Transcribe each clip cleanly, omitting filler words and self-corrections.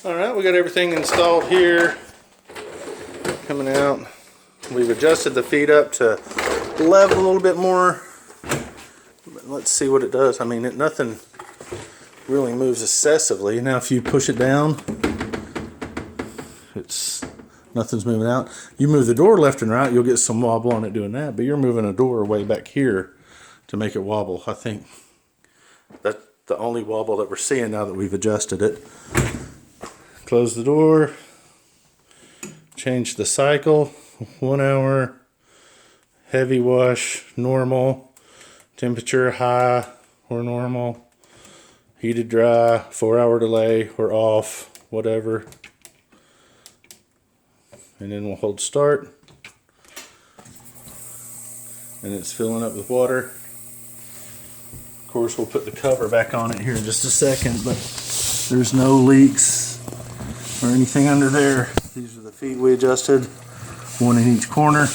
Alright, we got everything installed here. Coming out. We've adjusted the feet up to level a little bit more. Let's see what it does. I mean, nothing really moves excessively. Now if you push it down, nothing's moving out. You move the door left and right, you'll get some wobble on it doing that, but you're moving a door way back here to make it wobble. I think that's the only wobble that we're seeing now that we've adjusted it. Close the door, change the cycle, 1 hour, heavy wash, normal, temperature high or normal, heated dry, 4 hour delay or off, whatever. And then we'll hold start. And it's filling up with water. Of course, we'll put the cover back on it here in just a second, but there's no leaks or anything under there. These are the feet we adjusted, one in each corner.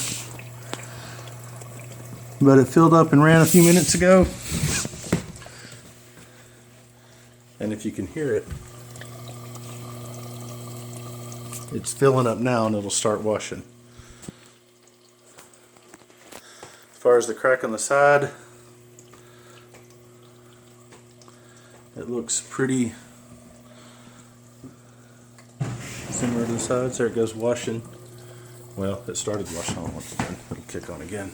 But it filled up and ran a few minutes ago. And if you can hear it, it's filling up now and it'll start washing. As far as the crack on the side, it looks pretty similar to the sides. There it goes washing. Well, it started washing on once again. It'll kick on again.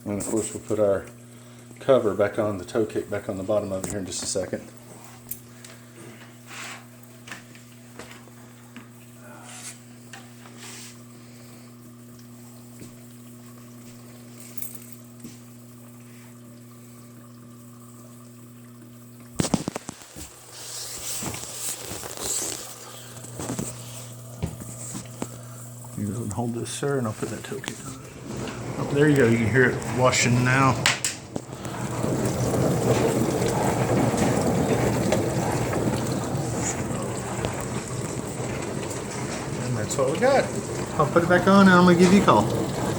And of course we'll put our cover back on, the toe kick back on the bottom of it here in just a second. You go and hold this, sir, and I'll put that toe kick on. Oh, there you go. You can hear it washing now. And that's what we got. I'll put it back on and I'm going to give you a call.